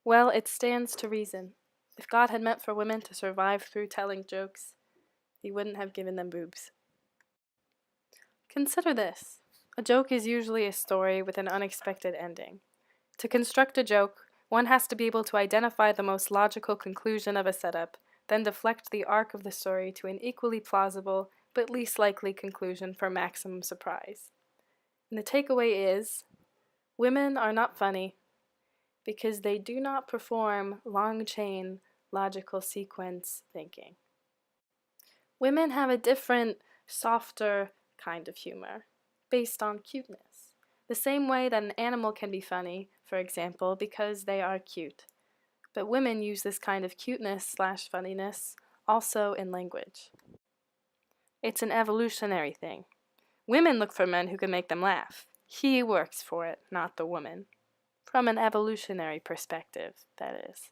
Well, it stands to reason. If God had meant for women to survive through telling jokes, he wouldn't have given them boobs. Consider this. A joke is usually a story with an unexpected ending. To construct a joke, one has to be able to identify the most logical conclusion of a setup, then deflect the arc of the story to an equally plausible but least likely conclusion for maximum surprise. And the takeaway is, women are not funny because they do not perform long chain logical sequence thinking. Women have a different, softer kind of humor, based on cuteness. The same way that an animal can be funny, for example, because they are cute. But women use this kind of cuteness/funniness also in language. It's an evolutionary thing. Women look for men who can make them laugh. He works for it, not the woman. From an evolutionary perspective, that is.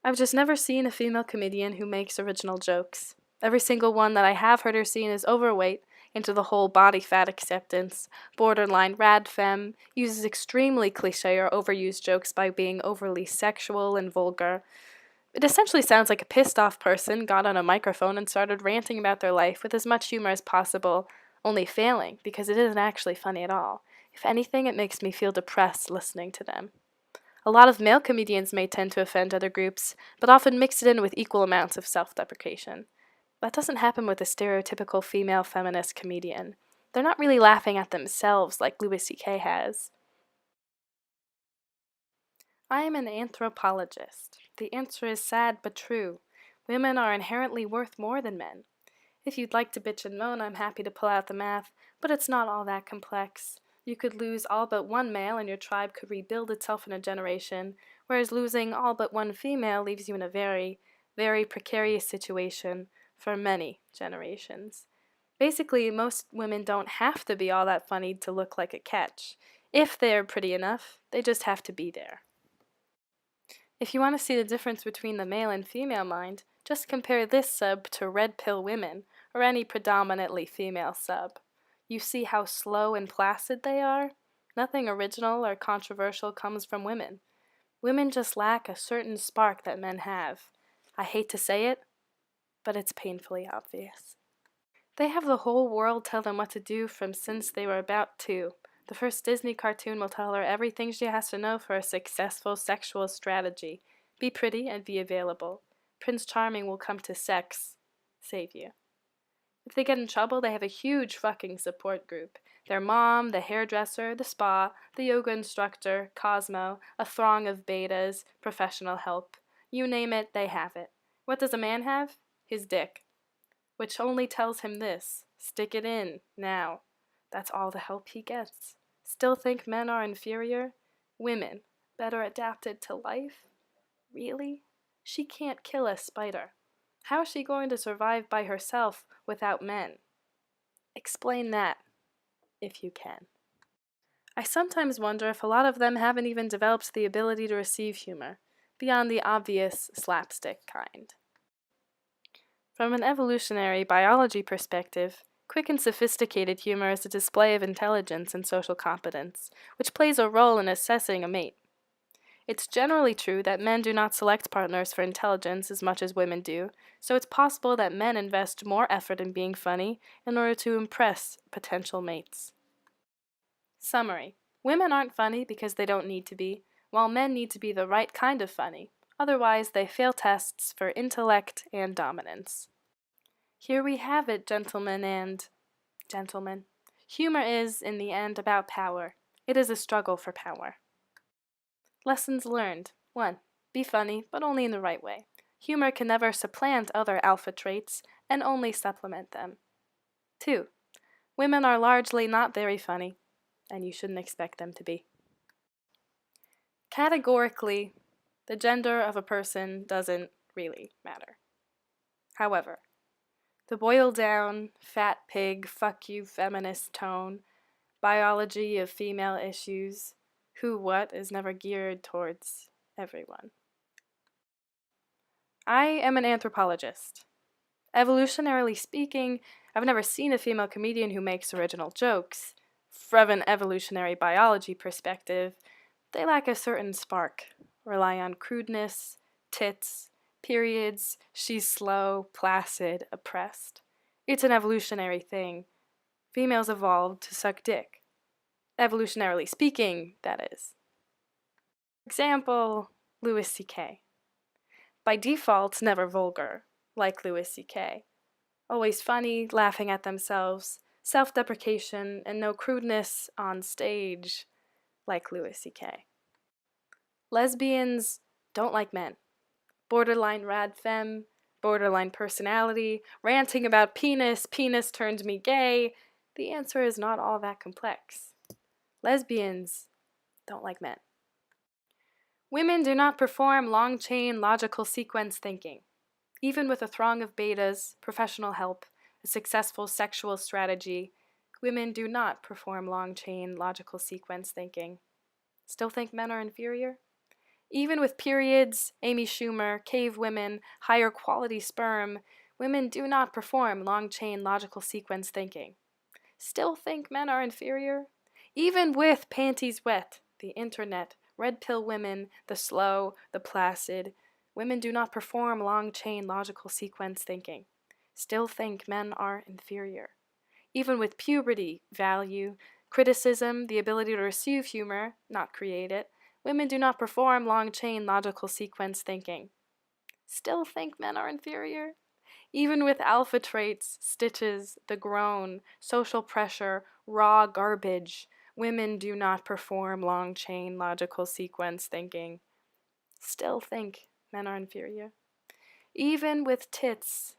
I've just never seen a female comedian who makes original jokes. Every single one that I have heard her seen is overweight, into the whole body fat acceptance, borderline rad femme, uses extremely cliche or overused jokes by being overly sexual and vulgar. It essentially sounds like a pissed off person got on a microphone and started ranting about their life with as much humor as possible, only failing because it isn't actually funny at all. If anything, it makes me feel depressed listening to them. A lot of male comedians may tend to offend other groups, but often mix it in with equal amounts of self-deprecation. That doesn't happen with a stereotypical female feminist comedian. They're not really laughing at themselves like Louis C.K. has. I am an anthropologist. The answer is sad but true. Women are inherently worth more than men. If you'd like to bitch and moan, I'm happy to pull out the math, but it's not all that complex. You could lose all but one male and your tribe could rebuild itself in a generation, whereas losing all but one female leaves you in a very, very precarious situation for many generations. Basically, most women don't have to be all that funny to look like a catch. If they're pretty enough, they just have to be there. If you want to see the difference between the male and female mind, just compare this sub to red pill women, or any predominantly female sub. You see how slow and placid they are? Nothing original or controversial comes from women. Women just lack a certain spark that men have. I hate to say it, but it's painfully obvious. They have the whole world tell them what to do from since they were about 2. The first Disney cartoon will tell her everything she has to know for a successful sexual strategy. Be pretty and be available. Prince Charming will come to sex. Save you. If they get in trouble, they have a huge fucking support group. Their mom, the hairdresser, the spa, the yoga instructor, Cosmo, a throng of betas, professional help. You name it, they have it. What does a man have? His dick. Which only tells him this: stick it in, now. That's all the help he gets. Still think men are inferior? Women, better adapted to life? Really? She can't kill a spider. How is she going to survive by herself without men? Explain that, if you can. I sometimes wonder if a lot of them haven't even developed the ability to receive humor, beyond the obvious slapstick kind. From an evolutionary biology perspective, quick and sophisticated humor is a display of intelligence and social competence, which plays a role in assessing a mate. It's generally true that men do not select partners for intelligence as much as women do, so it's possible that men invest more effort in being funny in order to impress potential mates. Summary: women aren't funny because they don't need to be, while men need to be the right kind of funny. Otherwise, they fail tests for intellect and dominance. Here we have it, gentlemen and gentlemen. Humor is, in the end, about power. It is a struggle for power. Lessons learned. 1. Be funny, but only in the right way. Humor can never supplant other alpha traits, and only supplement them. 2. Women are largely not very funny, and you shouldn't expect them to be. Categorically, the gender of a person doesn't really matter. However, the boiled down, fat pig, fuck you feminist tone, biology of female issues, who what is never geared towards everyone. I am an anthropologist. Evolutionarily speaking, I've never seen a female comedian who makes original jokes. From an evolutionary biology perspective, they lack a certain spark, rely on crudeness, tits, periods, she's slow, placid, oppressed. It's an evolutionary thing. Females evolved to suck dick. Evolutionarily speaking, that is. Example, Louis C.K. By default, never vulgar, like Louis C.K. Always funny, laughing at themselves, self-deprecation, and no crudeness on stage, like Louis C.K. Lesbians don't like men. Borderline rad femme, borderline personality, ranting about penis, penis turned me gay. The answer is not all that complex. Lesbians don't like men. Women do not perform long-chain logical sequence thinking. Even with a throng of betas, professional help, a successful sexual strategy, women do not perform long-chain logical sequence thinking. Still think men are inferior? Even with periods, Amy Schumer, cave women, higher quality sperm, women do not perform long-chain logical sequence thinking. Still think men are inferior? Even with panties wet, the internet, red pill women, the slow, the placid, women do not perform long-chain logical sequence thinking. Still think men are inferior. Even with puberty, value, criticism, the ability to receive humor, not create it, women do not perform long-chain logical sequence thinking. Still think men are inferior? Even with alpha traits, stitches, the groan, social pressure, raw garbage, women do not perform long-chain logical sequence thinking. Still think men are inferior? Even with tits,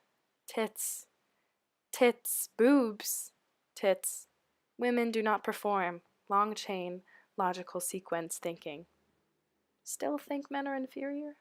boobs, tits, women do not perform long-chain logical sequence thinking. Still think men are inferior?